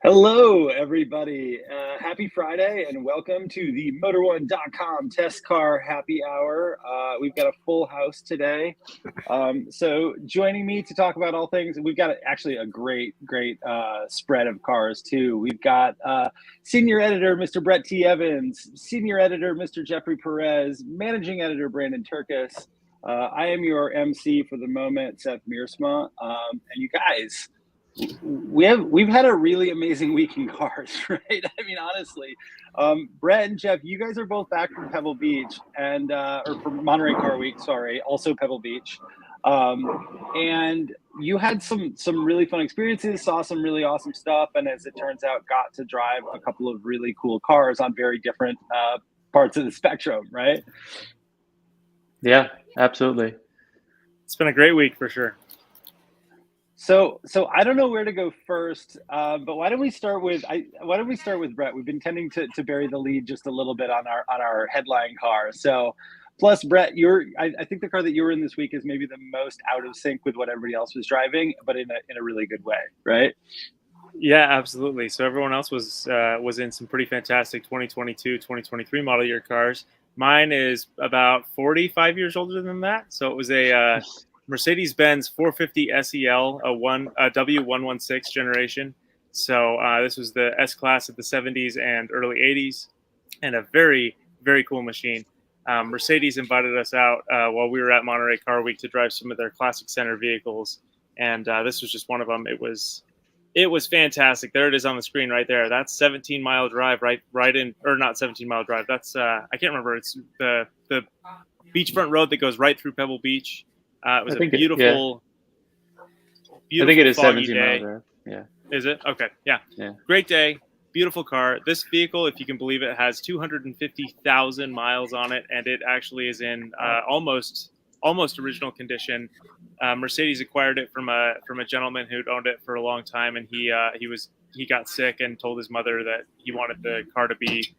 Hello, everybody. Happy Friday, and welcome to the Motor1.com Test Car Happy Hour. We've got a full house today. So joining me to talk about all things, we've got actually a great spread of cars, too. We've got Senior Editor, Mr. Brett T. Evans, Senior Editor, Mr. Jeffrey Perez, Managing Editor, Brandon Turkus. I am your MC for the moment, Seyth Miersma. And you guys, we've had a really amazing week in cars, right? I mean, honestly, Brett and Jeff, you guys are both back from Pebble Beach and or from Monterey Car Week, sorry, also Pebble Beach, and you had some really fun experiences, saw some really awesome stuff, and as it turns out, got to drive a couple of really cool cars on very different parts of the spectrum, right? Yeah, absolutely. It's been a great week for sure. So I don't know where to go first, but why don't we start with Brett? We've been tending to bury the lead just a little bit on our headline car. So, plus Brett, I think the car that you were in this week is maybe the most out of sync with what everybody else was driving, but in a really good way, right? Yeah, absolutely. So everyone else was in some pretty fantastic 2022, 2023 model year cars. Mine is about 45 years older than that. So it was a Mercedes-Benz 450 SEL, a W116 generation. So this was the S-Class of the 70s and early 80s, and a very, very cool machine. Mercedes invited us out while we were at Monterey Car Week to drive some of their Classic Center vehicles, and this was just one of them. It was fantastic. There it is on the screen right there. That's 17-mile drive right in, or not 17-mile drive. That's I can't remember. It's the beachfront road that goes right through Pebble Beach. It was a beautiful, I think it is 17 day. miles. Yeah. Is it? Okay. Yeah. Yeah. Great day. Beautiful car. This vehicle, if you can believe it, has 250,000 miles on it, and it actually is in almost original condition. Mercedes acquired it from a gentleman who'd owned it for a long time, and he got sick and told his mother that he wanted the car to be,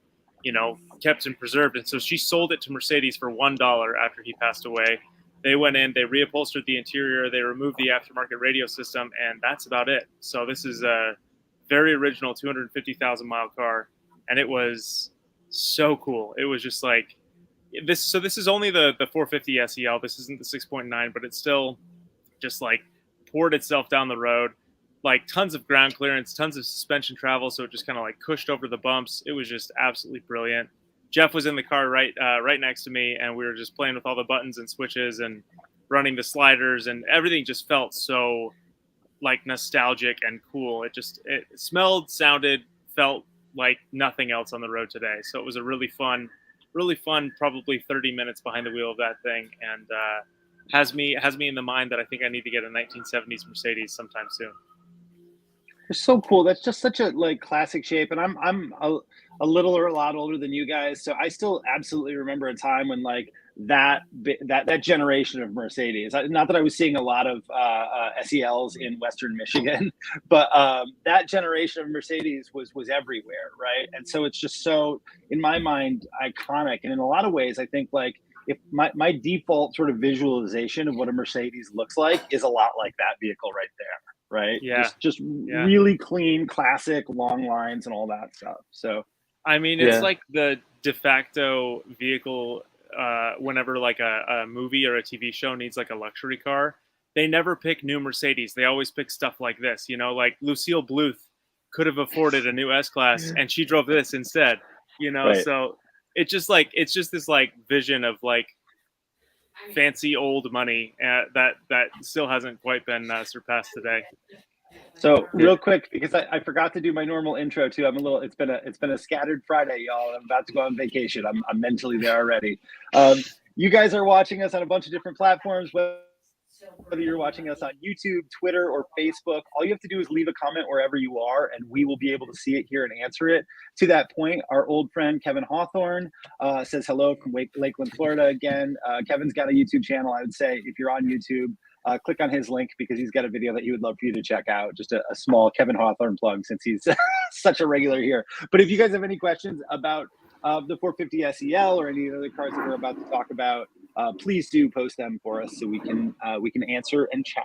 kept and preserved, and so she sold it to Mercedes for $1 after he passed away. They went in, they reupholstered the interior, they removed the aftermarket radio system, and that's about it. So this is a very original 250,000 mile car, and it was so cool. It was just like this. So this is only the 450 SEL. This isn't the 6.9, but it's still just like poured itself down the road, like tons of ground clearance, tons of suspension travel. So it just kind of like cushed over the bumps. It was just absolutely brilliant. Jeff was in the car right next to me, and we were just playing with all the buttons and switches and running the sliders, and everything just felt so like nostalgic and cool. It smelled, sounded, felt like nothing else on the road today. So it was a really fun, probably 30 minutes behind the wheel of that thing, and has me in the mind that I think I need to get a 1970s Mercedes sometime soon. It's so cool. That's just such a classic shape, and I'm a little or a lot older than you guys, so I still absolutely remember a time when that generation of Mercedes. Not that I was seeing a lot of SELs in Western Michigan, but that generation of Mercedes was everywhere, right? And so it's just so, in my mind, iconic. And in a lot of ways, I think if my default sort of visualization of what a Mercedes looks like is a lot like that vehicle right there. Right. Yeah. Just really clean, classic, long lines and all that stuff. So, I mean, it's like the de facto vehicle whenever like a movie or a TV show needs like a luxury car. They never pick new Mercedes. They always pick stuff like this, like Lucille Bluth could have afforded a new S-Class and she drove this instead, Right. So it's just this like vision of like fancy old money that still hasn't quite been surpassed today. So real quick, because I forgot to do my normal intro too. It's been a scattered Friday, y'all. I'm about to go on vacation. I'm mentally there already. You guys are watching us on a bunch of different platforms, whether you're watching us on YouTube, Twitter, or Facebook. All you have to do is leave a comment wherever you are, and we will be able to see it here and answer it. To that point, our old friend Kevin Hawthorne says hello from Lakeland, Florida again. Kevin's got a YouTube channel. I would say if you're on YouTube, click on his link because he's got a video that he would love for you to check out. Just a small Kevin Hawthorne plug since he's such a regular here. But if you guys have any questions about the 450 SEL or any of the other cars that we're about to talk about, please do post them for us so we can answer and chat.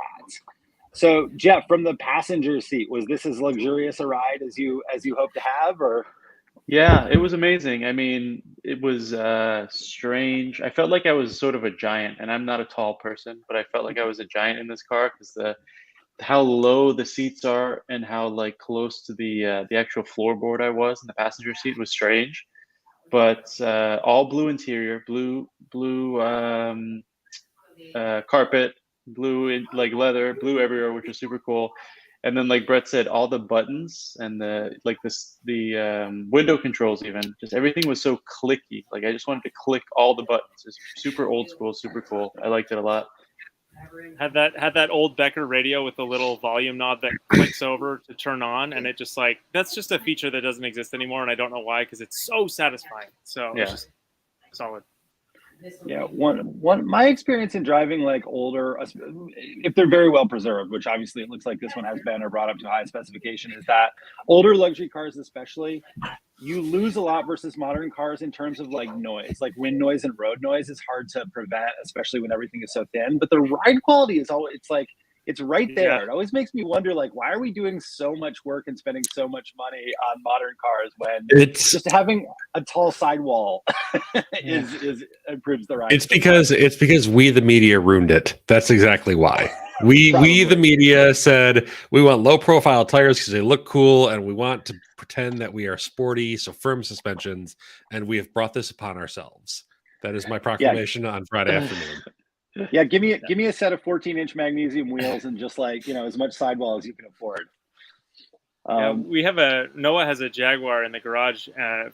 So Jeff, from the passenger seat, was this as luxurious a ride as you hope to have, or? Yeah, it was amazing. I mean, it was strange. I felt like I was sort of a giant, and I'm not a tall person, but I felt like I was a giant in this car because the how low the seats are and how like close to the actual floorboard I was in the passenger seat was strange. But all blue interior, blue carpet, blue in, like leather, blue everywhere, which was super cool. And then, like Brett said, all the buttons and the window controls, even just everything was so clicky. Like I just wanted to click all the buttons. It's super old school, super cool. I liked it a lot. Had that old Becker radio with the little volume knob that clicks over to turn on, and it just like that's just a feature that doesn't exist anymore, and I don't know why because it's so satisfying. So Yeah. it's just solid. Yeah, one my experience in driving like older, if they're very well preserved, which obviously it looks like this one has been or brought up to high specification, is that older luxury cars especially, you lose a lot versus modern cars in terms of like noise, like wind noise and road noise is hard to prevent, especially when everything is so thin. But the ride quality is always, it's like it's right there. Yeah. It always makes me wonder, like, why are we doing so much work and spending so much money on modern cars when It's just having a tall sidewall is improves the ride. it's because we the media ruined it. That's exactly why. We Probably. the media said we want low profile tires because they look cool and we want to pretend that we are sporty, so firm suspensions, and we have brought this upon ourselves. That is my proclamation on Friday afternoon. Yeah, give me a set of 14-inch magnesium wheels and just like, as much sidewall as you can afford. We have Noah has a Jaguar in the garage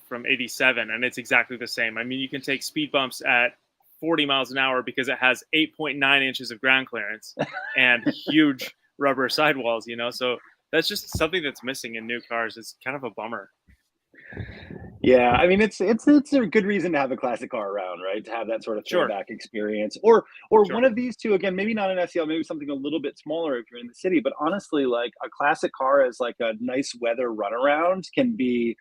from '87, and it's exactly the same. I mean, you can take speed bumps at 40 miles an hour because it has 8.9 inches of ground clearance and huge rubber sidewalls. So that's just something that's missing in new cars. It's kind of a bummer. Yeah, I mean it's a good reason to have a classic car around, right? To have that sort of throwback experience, or one of these two. Again, maybe not an SEL, maybe something a little bit smaller if you're in the city. But honestly, like a classic car as like a nice weather runaround can be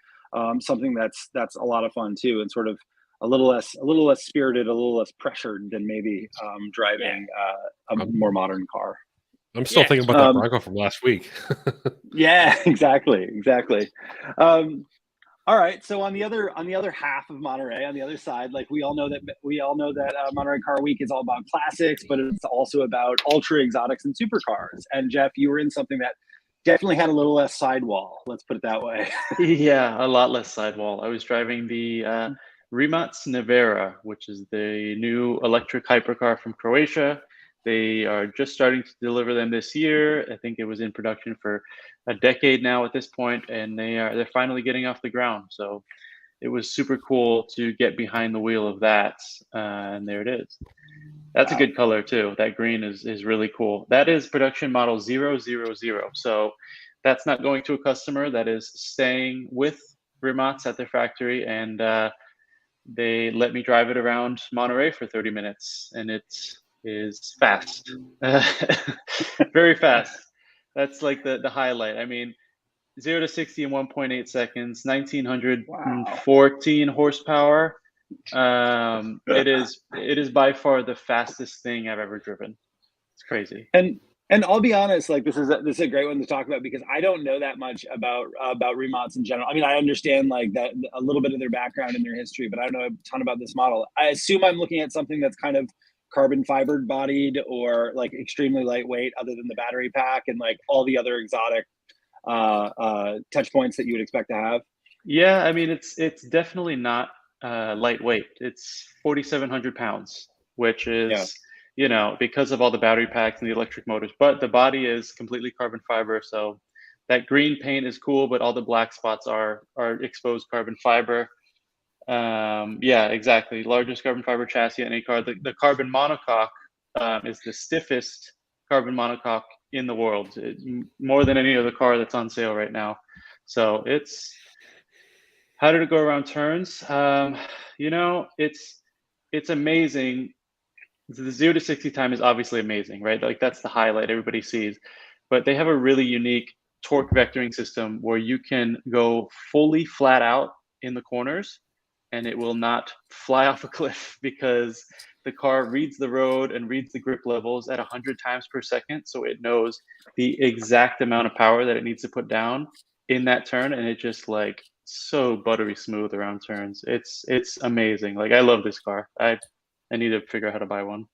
something that's a lot of fun too, and sort of a little less spirited, a little less pressured than maybe driving a more modern car. I'm still thinking about that Bronco from last week. Yeah, exactly. All right. So on the other half of Monterey, on the other side, like we all know that Monterey Car Week is all about classics, but it's also about ultra exotics and supercars. And Jeff, you were in something that definitely had a little less sidewall. Let's put it that way. Yeah, a lot less sidewall. I was driving the Rimac Nevera, which is the new electric hypercar from Croatia. They are just starting to deliver them this year. I think it was in production for a decade now at this point, and they're finally getting off the ground. So it was super cool to get behind the wheel of that, and there it is. That's a good color too. That green is really cool. That is production model 000. So that's not going to a customer. That is staying with Rimac at their factory, and they let me drive it around Monterey for 30 minutes, and it is fast, very fast. That's like the highlight. I mean, 0 to 60 in 1.8 seconds, 1914 horsepower. It is by far the fastest thing I've ever driven. It's crazy. And I'll be honest, like this is a great one to talk about because I don't know that much about Rimacs in general. I mean, I understand like that a little bit of their background and their history, but I don't know a ton about this model. I assume I'm looking at something that's kind of carbon fiber bodied or like extremely lightweight, other than the battery pack and like all the other exotic touch points that you would expect to have. Yeah, I mean it's definitely not lightweight. It's 4,700 pounds, which is because of all the battery packs and the electric motors. But the body is completely carbon fiber, so that green paint is cool, but all the black spots are exposed carbon fiber. Yeah, exactly. Largest carbon fiber chassis in any car. The carbon monocoque is the stiffest carbon monocoque in the world, more than any other car that's on sale right now. So how did it go around turns? It's amazing. The 0 to 60 time is obviously amazing, right? Like that's the highlight everybody sees. But they have a really unique torque vectoring system where you can go fully flat out in the corners and it will not fly off a cliff because the car reads the road and reads the grip levels at 100 times per second. So it knows the exact amount of power that it needs to put down in that turn. And it just like so buttery smooth around turns. It's amazing. Like, I love this car. I need to figure out how to buy one.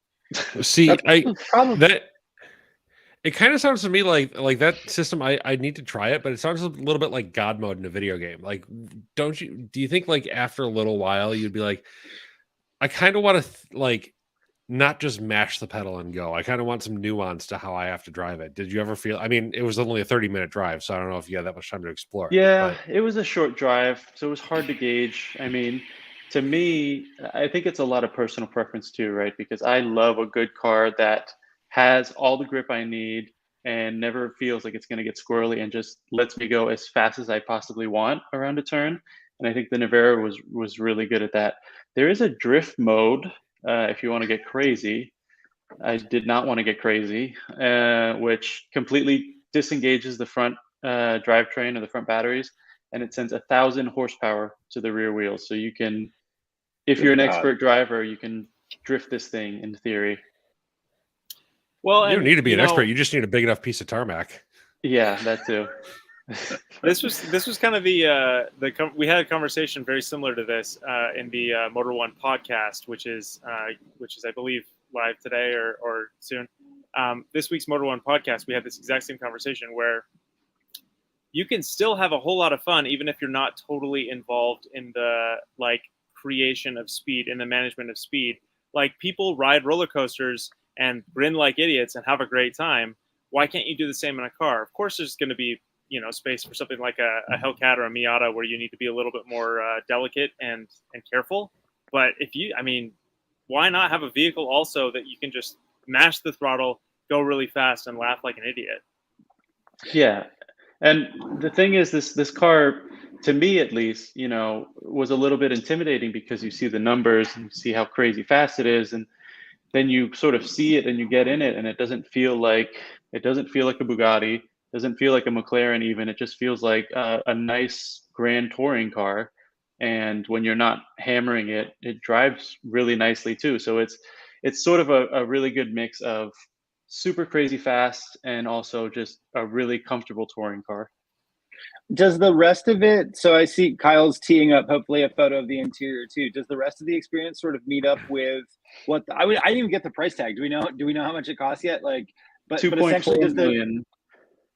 See, Probably. It kind of sounds to me like that system. I need to try it, but it sounds a little bit like God mode in a video game. Like, do you think like after a little while you'd be like, I kind of want to like not just mash the pedal and go. I kind of want some nuance to how I have to drive it. Did you ever feel? I mean, it was only a 30-minute drive, so I don't know if you had that much time to explore it. Yeah, it was a short drive, so it was hard to gauge. I mean, to me, I think it's a lot of personal preference too, right? Because I love a good car that has all the grip I need and never feels like it's going to get squirrely and just lets me go as fast as I possibly want around a turn. And I think the Nevera was really good at that. There is a drift mode if you want to get crazy. I did not want to get crazy, which completely disengages the front drivetrain or the front batteries, and it sends 1,000 horsepower to the rear wheels. So you can, if you're an expert driver, you can drift this thing in theory. Well, you don't need to be an expert. You just need a big enough piece of tarmac. Yeah, that too. This was kind of we had a conversation very similar to this in the Motor One podcast, which is I believe live today or soon. This week's Motor One podcast, we had this exact same conversation where you can still have a whole lot of fun even if you're not totally involved in the like creation of speed and the management of speed. Like, people ride roller coasters and grin like idiots and have a great time. Why can't you do the same in a car? Of course, there's going to be space for something like a Hellcat or a Miata where you need to be a little bit more delicate and careful. But why not have a vehicle also that you can just mash the throttle, go really fast, and laugh like an idiot? Yeah, and the thing is, this car, to me at least, was a little bit intimidating because you see the numbers and you see how crazy fast it is, and then you sort of see it and you get in it, and it doesn't feel like a Bugatti, doesn't feel like a McLaren even. It just feels like a nice grand touring car. And when you're not hammering it, it drives really nicely too. So it's sort of a really good mix of super crazy fast and also just a really comfortable touring car. Does the rest of it, so I see Kyle's teeing up hopefully a photo of the interior too. Does the rest of the experience sort of meet up with what I didn't even get the price tag. Do we know how much it costs yet? Like, but essentially does the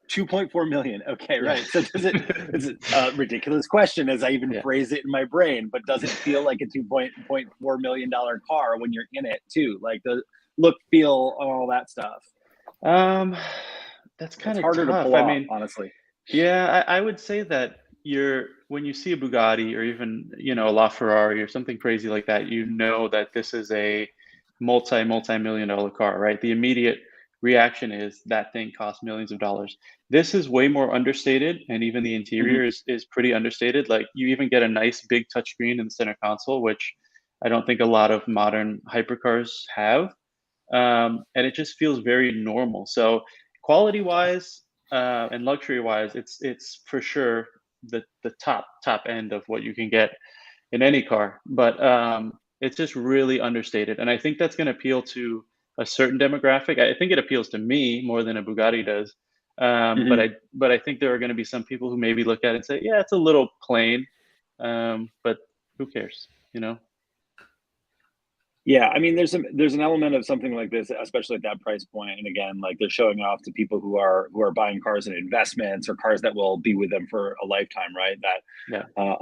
2.4 million. Okay, right. So it's a ridiculous question as I even phrase it in my brain, but does it feel like a $2.4 million car when you're in it too? Like the look, feel, all that stuff. That's kind of harder tough. to pull off, honestly. Yeah, I would say that when you see a Bugatti or even, a LaFerrari or something crazy like that, that this is a multi-million dollar car, right? The immediate reaction is that thing costs millions of dollars. This is way more understated, and even the interior is pretty understated. Like, you even get a nice big touchscreen in the center console, which I don't think a lot of modern hypercars have. And it just feels very normal. So quality-wise and luxury-wise, it's for sure the top end of what you can get in any car. But it's just really understated, and I think that's going to appeal to a certain demographic. I think it appeals to me more than a Bugatti does. But I think there are going to be some people who maybe look at it and say, yeah, it's a little plain, but who cares, Yeah, I mean, there's an element of something like this, especially at that price point. And again, like, they're showing off to people who are buying cars and investments or cars that will be with them for a lifetime, right? That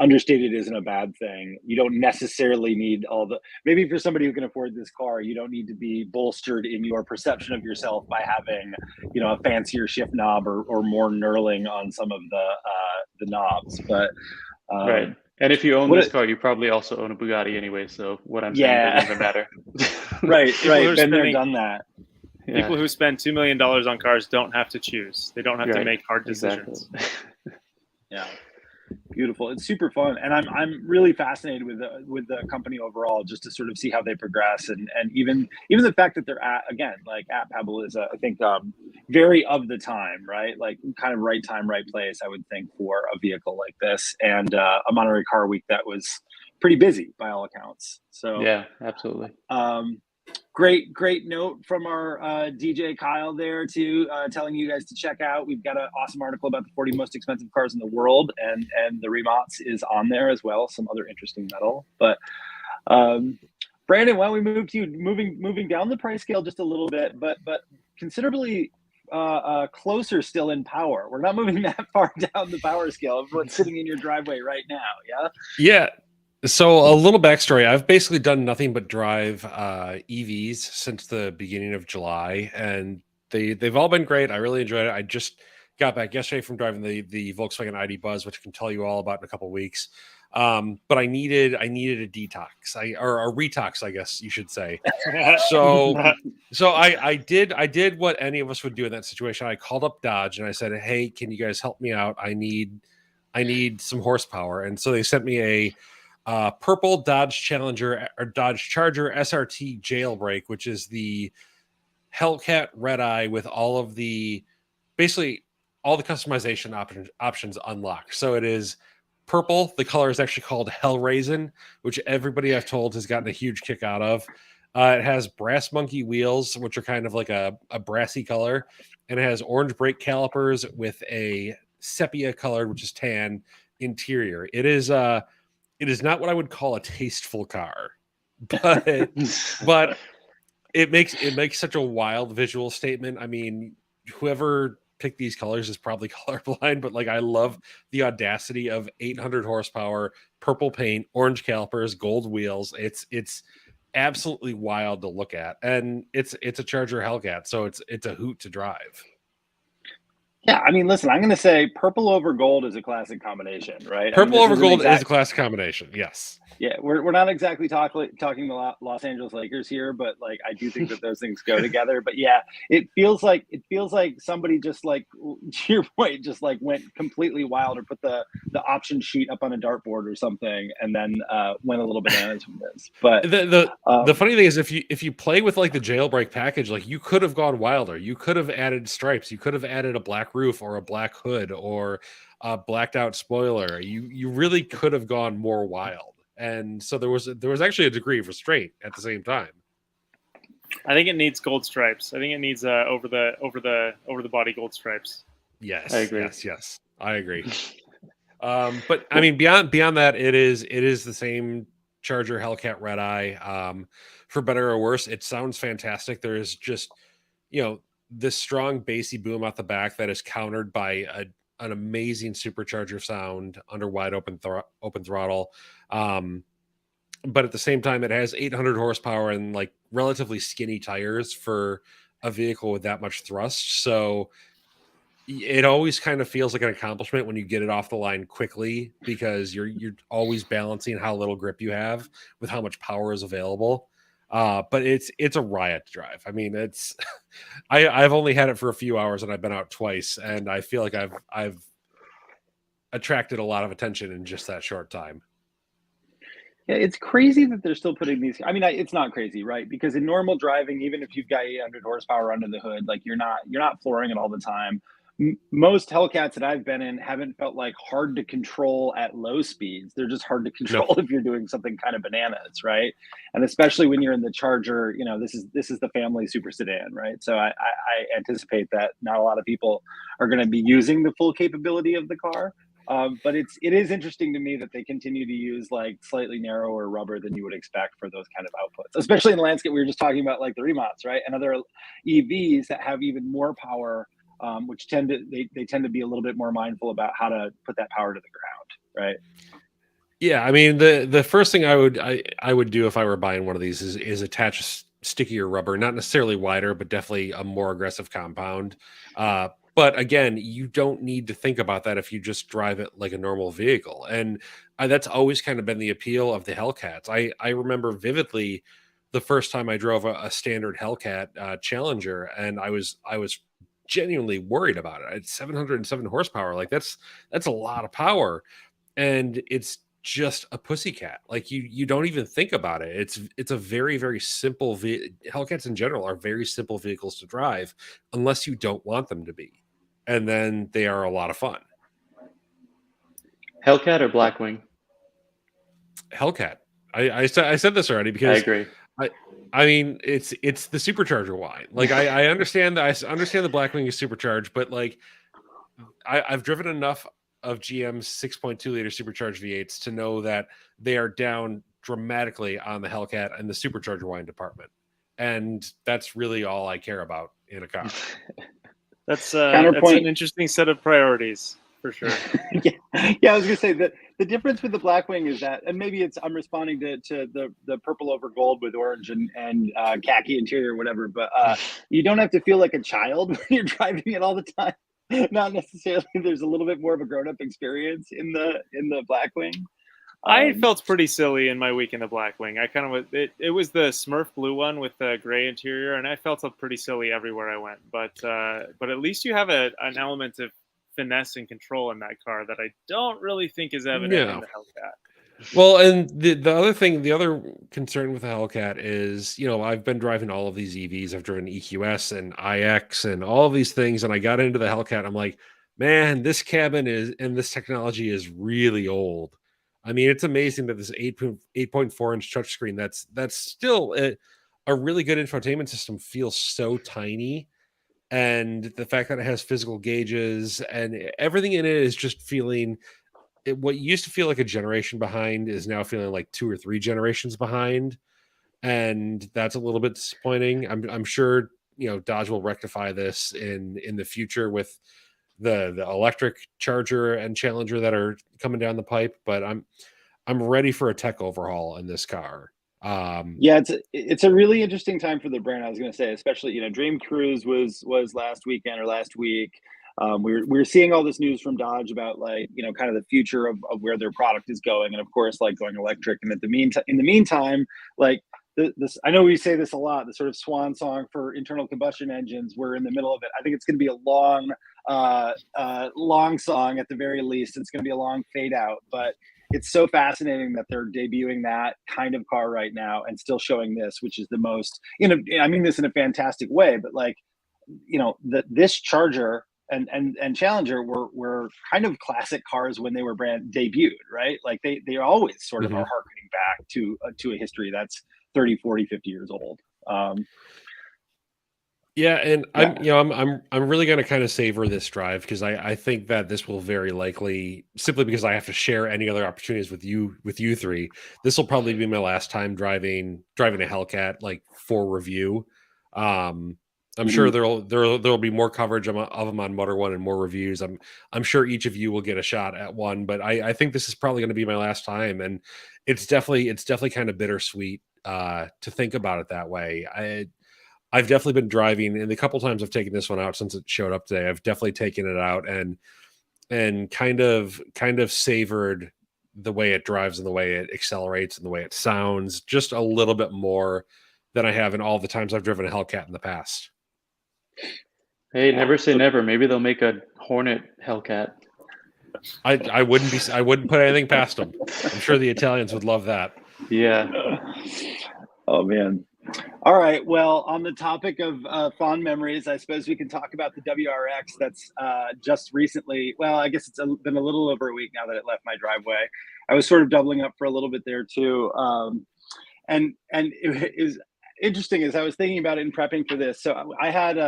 understated isn't a bad thing. You don't necessarily need maybe for somebody who can afford this car, you don't need to be bolstered in your perception of yourself by having, a fancier shift knob or more knurling on some of the knobs. But right. And if you own this car, you probably also own a Bugatti anyway. So what I'm saying doesn't even matter. Right. Been there, done that. People who spend $2 million on cars don't have to choose. They don't have to make hard decisions. Exactly. Yeah. Beautiful. It's super fun, and I'm really fascinated with the company overall, just to sort of see how they progress, and even the fact that they're at Pebble is I think very of the time, right? Like, kind of right time, right place, I would think, for a vehicle like this, and a Monterey Car Week that was pretty busy by all accounts. So Yeah, absolutely. Great note from our DJ Kyle there too, telling you guys to check out. We've got an awesome article about the 40 most expensive cars in the world, and the Rimac is on there as well. Some other interesting metal. But Brandon, why don't we move to you? Moving down the price scale just a little bit, but considerably closer still in power. We're not moving that far down the power scale of what's sitting in your driveway right now. Yeah. Yeah. So a little backstory. I've basically done nothing but drive EVs since the beginning of July, and they've all been great. I really enjoyed it. I just got back yesterday from driving the Volkswagen ID Buzz, which I can tell you all about in a couple of weeks. But I needed a detox, or a retox, I guess you should say. So I did what any of us would do in that situation. I called up Dodge and I said, "Hey, can you guys help me out? I need some horsepower." And so they sent me a purple Dodge Challenger or Dodge Charger SRT Jailbreak, which is the Hellcat red eye with all of the basically all the customization options unlocked. So it is purple. The color is actually called Hellraisin, which everybody I've told has gotten a huge kick out of. It has brass monkey wheels, which are kind of like a brassy color, and it has orange brake calipers with a sepia colored, which is tan interior. It is not what I would call a tasteful car, but it makes such a wild visual statement. I mean, whoever picked these colors is probably colorblind, but like I love the audacity of 800 horsepower, purple paint, orange calipers, gold wheels. It's absolutely wild to look at, and it's a Charger Hellcat, so it's a hoot to drive. Yeah, I mean, listen, I'm going to say purple over gold is a classic combination, right? Purple over gold is a classic combination, yes. Yeah, we're not exactly talking the Los Angeles Lakers here, but like I do think that those things go together. But yeah, it feels like somebody just like, to your point, just like went completely wild or put the option sheet up on a dartboard or something, and then went a little bananas from this. But the funny thing is, if you play with like the jailbreak package, like you could have gone wilder. You could have added stripes. You could have added a black roof or a black hood or a blacked out spoiler. You really could have gone more wild. And so there was actually a degree of restraint at the same time. I think it needs gold stripes. I think it needs over the body gold stripes. Yes, I agree. Yes, I agree. But I mean, beyond that, it is the same Charger Hellcat red eye. For better or worse, it sounds fantastic. There is just this strong bassy boom out the back that is countered by an amazing supercharger sound under wide open throttle. But at the same time, it has 800 horsepower and like relatively skinny tires for a vehicle with that much thrust. So it always kind of feels like an accomplishment when you get it off the line quickly, because you're always balancing how little grip you have with how much power is available. But it's a riot to drive. I mean, I've only had it for a few hours and I've been out twice, and I feel like I've attracted a lot of attention in just that short time. Yeah, it's crazy that they're still putting these. I mean, it's not crazy, right? Because in normal driving, even if you've got 800 horsepower under the hood, like you're not flooring it all the time. Most Hellcats that I've been in haven't felt like hard to control at low speeds. They're just hard to control if you're doing something kind of bananas, right? And especially when you're in the Charger, this is the family super sedan, right? So I anticipate that not a lot of people are going to be using the full capability of the car. But it is interesting to me that they continue to use like slightly narrower rubber than you would expect for those kind of outputs, especially in the landscape we were just talking about, like the Rimacs, right? And other EVs that have even more power, which tend to be a little bit more mindful about how to put that power to the ground, right? Yeah, I mean the first thing I would do if I were buying one of these is attach stickier rubber, not necessarily wider, but definitely a more aggressive compound. But again, you don't need to think about that if you just drive it like a normal vehicle. And that's always kind of been the appeal of the Hellcats. I remember vividly the first time I drove a standard Hellcat Challenger, and I was genuinely worried about it. It's 707 horsepower. Like that's a lot of power. And it's just a pussycat. Like you don't even think about it. It's a very, very simple Hellcats in general are very simple vehicles to drive unless you don't want them to be. And then they are a lot of fun. Hellcat or Blackwing? Hellcat. I said this already I because agree. I mean it's the supercharger wine. Like I understand that I understand the Blackwing is supercharged, but like I've driven enough of GM's 6.2 liter supercharged V8s to know that they are down dramatically on the Hellcat and the supercharger wine department, and that's really all I care about in a car. That's Counterpoint. an interesting set of priorities for sure. Yeah, I was gonna say that the difference with the Blackwing is that, and maybe I'm responding to the purple over gold with orange and khaki interior or whatever, but you don't have to feel like a child when you're driving it all the time. Not necessarily. There's a little bit more of a grown-up experience in the Blackwing. I felt pretty silly in my week in the Blackwing. I kind of it was the Smurf blue one with the gray interior, and I felt pretty silly everywhere I went. But at least you have an element of finesse and control in that car that I don't really think is evident in the Hellcat. Well, and the other thing, the other concern with the Hellcat is, you know, I've been driving all of these EVs. I've driven EQS and IX and all of these things, and I got into the Hellcat. I'm like, man, this cabin is and this technology is really old. I mean, it's amazing that this 8.4 inch touchscreen that's still a really good infotainment system feels so tiny, and the fact that it has physical gauges and everything in it is just feeling what used to feel like a generation behind is now feeling like 2 or 3 generations behind, and that's a little bit disappointing. I'm sure, you know, Dodge will rectify this in the future with the electric Charger and Challenger that are coming down the pipe, but I'm ready for a tech overhaul in this car. Yeah, it's a really interesting time for the brand. I was going to say, especially, you know, Dream Cruise was last weekend or last week. We're seeing all this news from Dodge about, like, you know, kind of the future of where their product is going, and of course, like, going electric. And in the meantime, like this, I know we say this a lot, the sort of swan song for internal combustion engines. We're in the middle of it. I think it's going to be a long song at the very least. It's going to be a long fade out, but it's so fascinating that they're debuting that kind of car right now and still showing this, which is the most, you know, I mean this in a fantastic way, but like, you know, this Charger and Challenger were kind of classic cars when they were brand debuted, right? Like they always sort of are harkening back to a history that's 30, 40, 50 years old. Yeah, and I'm really going to kind of savor this drive because I think that this will very likely, simply because I have to share any other opportunities with you three. This will probably be my last time driving a Hellcat, like, for review. I'm sure there'll be more coverage of them on Motor One and more reviews. I'm sure each of you will get a shot at one, but I think this is probably going to be my last time, and it's definitely kind of bittersweet to think about it that way. I've definitely been driving, and the couple times I've taken this one out since it showed up today, I've definitely taken it out and kind of savored the way it drives and the way it accelerates and the way it sounds just a little bit more than I have in all the times I've driven a Hellcat in the past. Hey, never say never. Maybe they'll make a Hornet Hellcat. I wouldn't put anything past them. I'm sure the Italians would love that. Yeah. Oh man. All right. Well, on the topic of fond memories, I suppose we can talk about the WRX that's just recently, well, I guess it's been a little over a week now that it left my driveway. I was sort of doubling up for a little bit there too. And it is interesting as I was thinking about it and prepping for this. So I had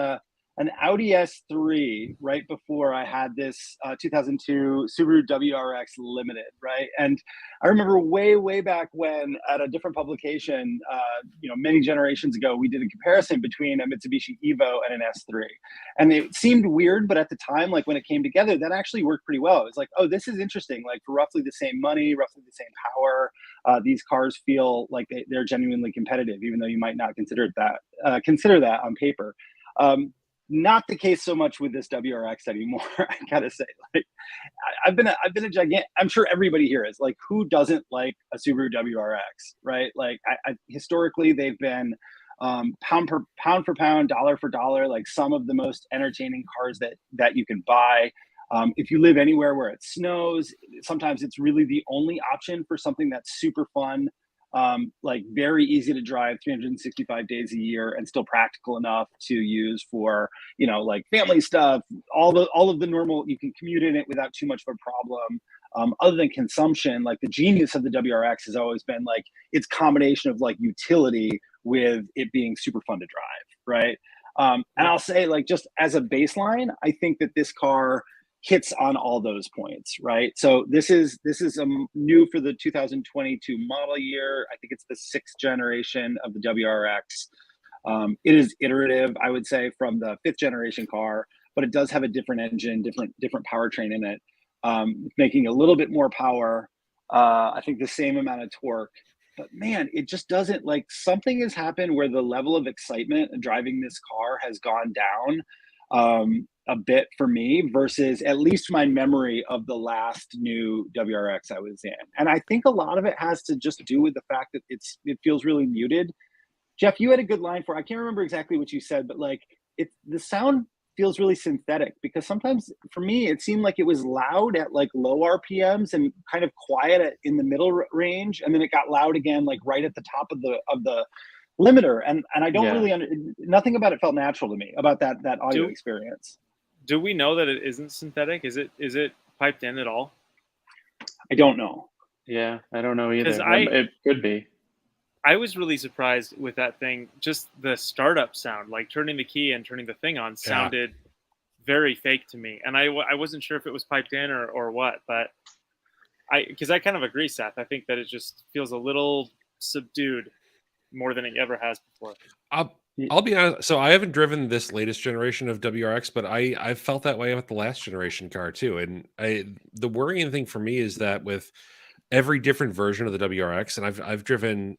an Audi S3 right before I had this 2002 Subaru WRX Limited, right? And I remember way back when, at a different publication, you know, many generations ago, we did a comparison between a Mitsubishi Evo and an S3. And it seemed weird, but at the time, like when it came together, that actually worked pretty well. It was like, oh, this is interesting. Like, for roughly the same money, roughly the same power, these cars feel like they're genuinely competitive, even though you might not consider that on paper. Not the case so much with this WRX anymore. I gotta say, like, I've been a gigantic. I'm sure everybody here is like, who doesn't like a Subaru WRX, right? Like, historically, they've been pound for pound, dollar for dollar, like some of the most entertaining cars that you can buy. If you live anywhere where it snows, sometimes it's really the only option for something that's super fun. like very easy to drive 365 days a year and still practical enough to use for, like family stuff, all of the normal, you can commute in it without too much of a problem. Other than consumption, like the genius of the WRX has always been like its combination of like utility with it being super fun to drive, right? And I'll say, like, just as a baseline, I think that this car hits on all those points, right? So this is new for the 2022 model year. I think it's the 6th generation of the WRX. It is iterative, I would say, from the 5th generation car, but it does have a different engine, different powertrain in it, making a little bit more power. I think the same amount of torque. But man, it just doesn't, like, something has happened where the level of excitement driving this car has gone down a bit for me versus at least my memory of the last new WRX I was in. And I think a lot of it has to just do with the fact that it feels really muted. Jeff, you had a good line for, I can't remember exactly what you said, but like the sound feels really synthetic, because sometimes for me it seemed like it was loud at like low RPMs and kind of quiet in the middle range, and then it got loud again like right at the top of the limiter, and I don't really nothing about it felt natural to me about that audio experience. Do we know that it isn't synthetic? Is it piped in at all? I don't know. Yeah, I don't know either. It could be. I was really surprised with that thing. Just the startup sound, like turning the key and turning the thing on, sounded very fake to me. And I wasn't sure if it was piped in or what, but because I kind of agree, Seth. I think that it just feels a little subdued more than it ever has before. I'll be honest. So I haven't driven this latest generation of WRX, but I felt that way with the last generation car too. And the worrying thing for me is that with every different version of the WRX, and I've driven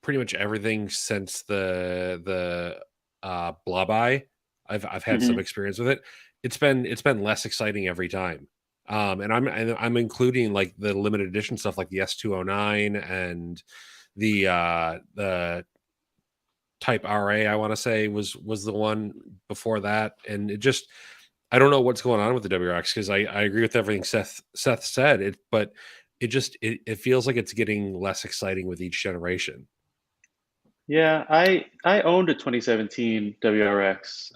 pretty much everything since the Blob-Eye. I've had some experience with it. It's been less exciting every time. And I'm including like the limited edition stuff like the S209 and the Type RA, I want to say was the one before that. And it just, I don't know what's going on with the WRX, because I agree with everything Seth said, but it feels like it's getting less exciting with each generation. Yeah, I owned a 2017 WRX,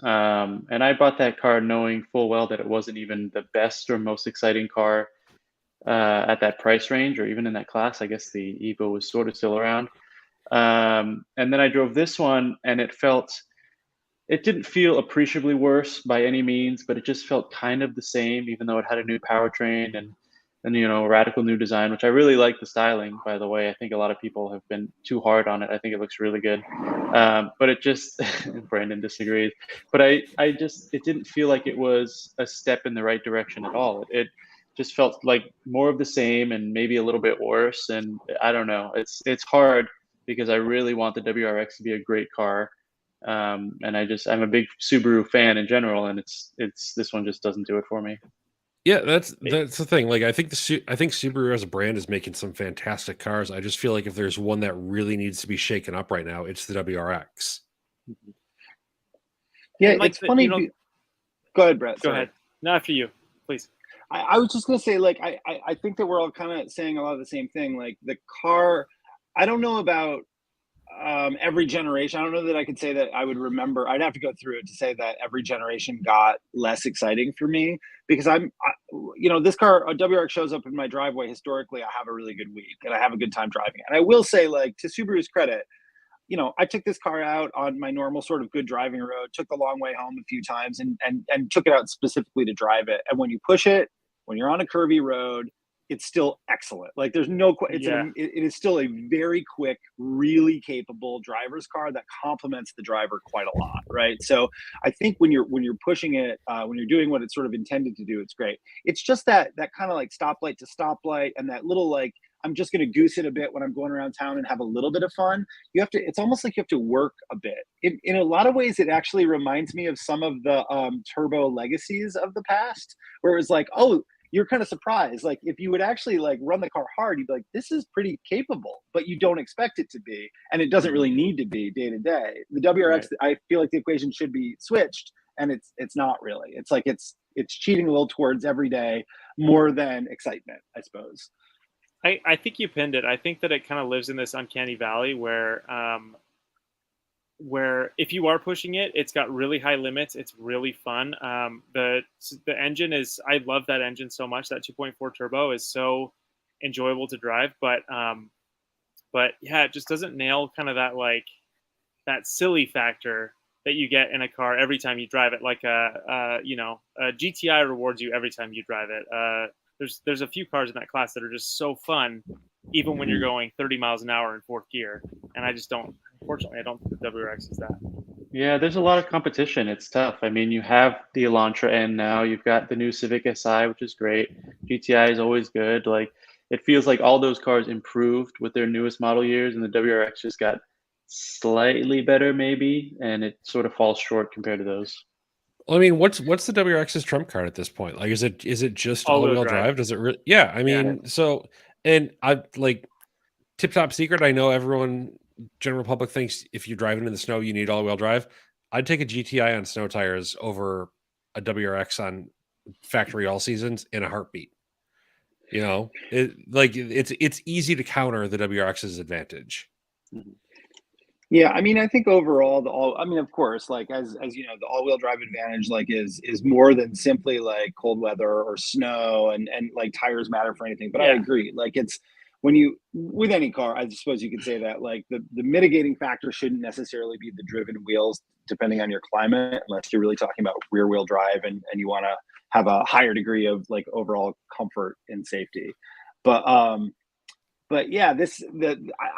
and I bought that car knowing full well that it wasn't even the best or most exciting car at that price range, or even in that class. I guess the Evo was sort of still around. And then I drove this one, and it didn't feel appreciably worse by any means, but it just felt kind of the same, even though it had a new powertrain and a radical new design, which I really like the styling, by the way. I think a lot of people have been too hard on it. I think it looks really good. But it just, Brandon disagrees, but it didn't feel like it was a step in the right direction at all. It just felt like more of the same and maybe a little bit worse. And I don't know, it's hard, because I really want the WRX to be a great car. And I'm a big Subaru fan in general, and this one just doesn't do it for me. Yeah, that's the thing. Like, I think Subaru as a brand is making some fantastic cars. I just feel like if there's one that really needs to be shaken up right now, it's the WRX. Yeah, it's funny. Go ahead, Brett. Go ahead. No, after you, please. I was just gonna say, like, I think that we're all kind of saying a lot of the same thing. Like, the car, I don't know about every generation. I don't know that I could say that I would remember. I'd have to go through it to say that every generation got less exciting for me, because this car, a WRX, shows up in my driveway. Historically, I have a really good week and I have a good time driving it. And I will say, like, to Subaru's credit, I took this car out on my normal sort of good driving road, took the long way home a few times, and took it out specifically to drive it. And when you push it, when you're on a curvy road, it's still excellent. Like, there's no, it is still a very quick, really capable driver's car that complements the driver quite a lot, right? So I think when you're pushing it, when you're doing what it's sort of intended to do, it's great. It's just that kind of like stoplight to stoplight, and that little, like, I'm just going to goose it a bit when I'm going around town and have a little bit of fun. It's almost like you have to work a bit. In a lot of ways, it actually reminds me of some of the turbo legacies of the past, where it was like, oh, you're kind of surprised. Like, if you would actually like run the car hard, you'd be like, this is pretty capable, but you don't expect it to be. And it doesn't really need to be day to day. The WRX, right. I feel like the equation should be switched, and it's not really. It's like, it's cheating a little towards every day more than excitement, I suppose. I think you pinned it. I think that it kind of lives in this uncanny valley where if you are pushing it, it's got really high limits. It's really fun. The engine is, I love that engine so much. That 2.4 turbo is so enjoyable to drive, but yeah, it just doesn't nail kind of that silly factor that you get in a car every time you drive it. Like a GTI rewards you every time you drive it. There's a few cars in that class that are just so fun, even when you're going 30 miles an hour in fourth gear. And I just don't. Unfortunately, I don't think the WRX is that. Yeah, there's a lot of competition. It's tough. I mean, you have the Elantra N now. You've got the new Civic Si, which is great. GTI is always good. Like, it feels like all those cars improved with their newest model years, and the WRX just got slightly better, maybe, and it sort of falls short compared to those. Well, I mean, what's the WRX's trump card at this point? Like, is it just all-wheel drive? Does it really? Yeah, I mean, so, and I like tip top secret. I know everyone, general public, thinks if you're driving in the snow, you need all-wheel drive. I'd take a GTI on snow tires over a WRX on factory all seasons in a heartbeat. You know, it's easy to counter the WRX's advantage. Yeah, I mean, I think overall, of course, like as you know, the all-wheel drive advantage is more than simply like cold weather or snow and like tires matter for anything. But I agree, like it's when you with any car, I suppose you could say that like the mitigating factor shouldn't necessarily be the driven wheels, depending on your climate, unless you're really talking about rear-wheel drive and you want to have a higher degree of like overall comfort and safety. But yeah,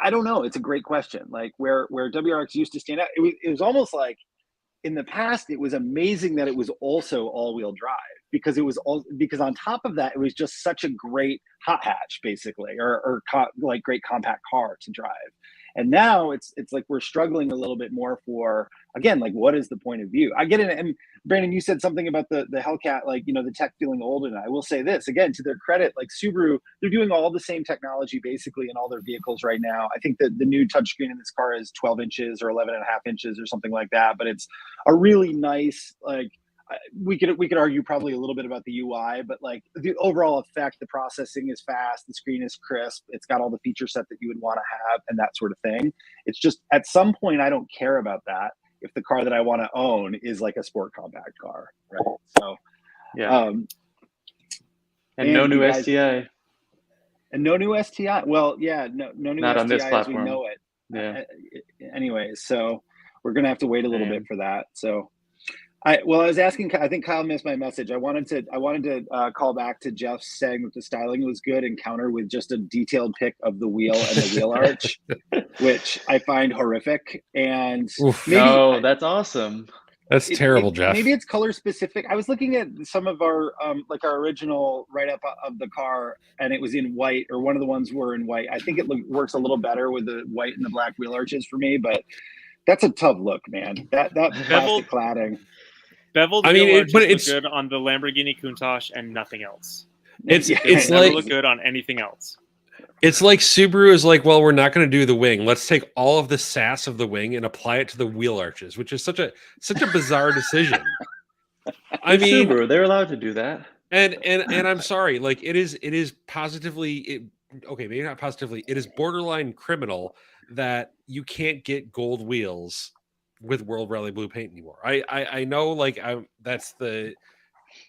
I don't know. It's a great question. Like where WRX used to stand out, it was almost like in the past, it was amazing that it was also all-wheel drive because on top of that, it was just such a great hot hatch, basically, like great compact car to drive. And now it's like we're struggling a little bit more for, again, like what is the point of view? I get it. And Brandon, you said something about the Hellcat, like, you know, the tech feeling old. And I will say this again, to their credit, like Subaru, they're doing all the same technology basically in all their vehicles right now. I think that the new touchscreen in this car is 12 inches or 11 and a half inches or something like that. But it's a really nice, like, we could argue probably a little bit about the UI, but like the overall effect, the processing is fast, the screen is crisp, it's got all the feature set that you would want to have and that sort of thing. It's just at some point I don't care about that if the car that I want to own is like a sport compact car, right? So yeah. And no new STI. And no new STI. Well, yeah, no new Not STI on this as we platform. know it. Yeah. Anyways, so we're gonna have to wait a little bit for that. So I was asking, I think Kyle missed my message. I wanted to call back to Jeff saying that the styling was good and counter with just a detailed pic of the wheel and the wheel arch, which I find horrific. And that's awesome. That's terrible, Jeff. Maybe it's color specific. I was looking at some of our like our original write-up of the car, and it was in white, or one of the ones were in white. I think it works a little better with the white and the black wheel arches for me, but that's a tough look, man. That plastic cladding. Beveled wheel arches look good on the Lamborghini Countach and nothing else. It's never look good on anything else. It's like Subaru is like, well, we're not going to do the wing. Let's take all of the sass of the wing and apply it to the wheel arches, which is such a bizarre decision. I mean, Subaru, they're allowed to do that. And I'm sorry, like it is positively okay, maybe not positively. It is borderline criminal that you can't get gold wheels with World Rally Blue paint anymore. I know, like that's the,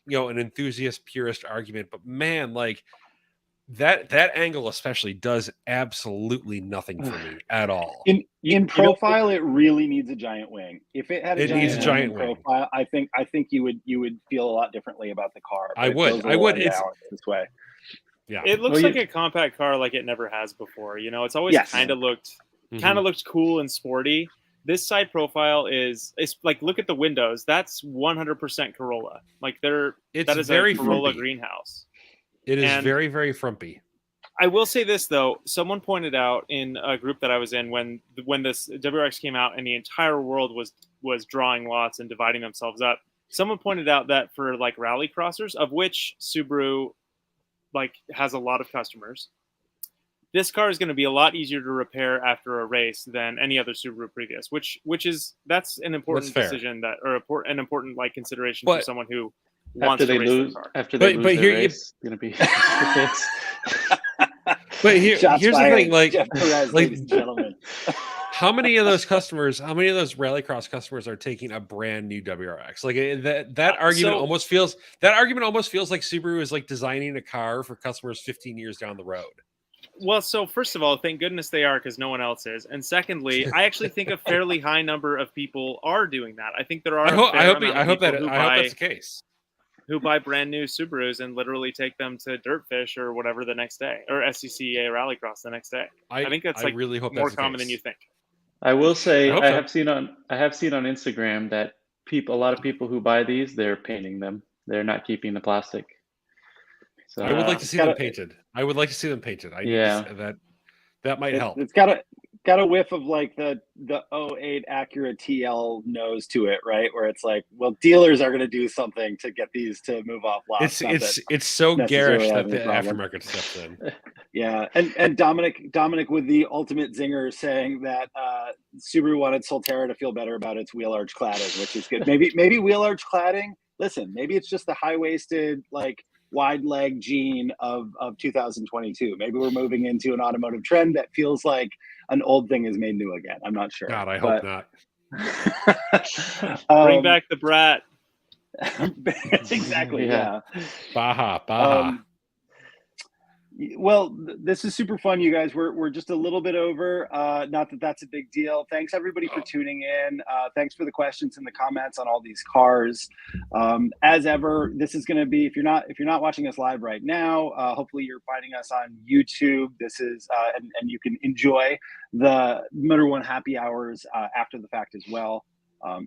you know, an enthusiast purist argument, but man, like that angle especially does absolutely nothing for me at all. In profile, it really needs a giant wing. If it had a giant wing profile, I think you would feel a lot differently about the car. I would. It's this way. Yeah, it looks like a compact car, like it never has before. You know, it's always kind of looked cool and sporty. This side profile is like, look at the windows. That's 100% Corolla. Like that is very a Corolla frumpy greenhouse. It is very, very frumpy. I will say this though. Someone pointed out in a group that I was in when this WRX came out and the entire world was drawing lots and dividing themselves up. Someone pointed out that for like rally crossers, of which Subaru like has a lot of customers, this car is going to be a lot easier to repair after a race than any other Subaru previous, that's an important decision an important like consideration for someone who wants to race the car. After they lose their race, it's going to be But Shots here's fired. the thing, like, Jeff Perez, like ladies and gentlemen. how many of those rallycross customers are taking a brand new WRX? Like that argument almost feels like Subaru is like designing a car for customers 15 years down the road. Well, so first of all, thank goodness they are, because no one else is. And secondly, I actually think a fairly high number of people are doing that. I think there are. I hope that's the case. Who buy brand new Subarus and literally take them to Dirtfish or whatever the next day, or SCCA Rallycross the next day. I think that's like really hope more that's common than you think. I will say I have seen on Instagram that a lot of people who buy these, they're painting them. They're not keeping the plastic. So I would like to see them painted. I would like to see them painted. That might help. It's got a whiff of like the 08 Acura TL nose to it, right? Where it's like, well, dealers are going to do something to get these to move off lots. It's so garish that the aftermarket steps in. Yeah, and Dominic with the ultimate zinger saying that Subaru wanted Solterra to feel better about its wheel arch cladding, which is good. Maybe wheel arch cladding. Listen, maybe it's just the high waisted like wide leg gene of 2022. Maybe we're moving into an automotive trend that feels like an old thing is made new again. I'm not sure. God, I hope not. Bring back the brat. Exactly. Yeah. Baja. Well, this is super fun, you guys. We're just a little bit over. Not that that's a big deal. Thanks everybody for tuning in. Thanks for the questions and the comments on all these cars. As ever, this is going to be, if you're not watching us live right now, hopefully you're finding us on YouTube. This is and you can enjoy the Motor One happy hours after the fact as well.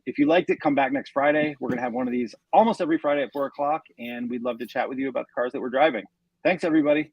If you liked it, come back next Friday. We're going to have one of these almost every Friday at 4 o'clock, and we'd love to chat with you about the cars that we're driving. Thanks, everybody.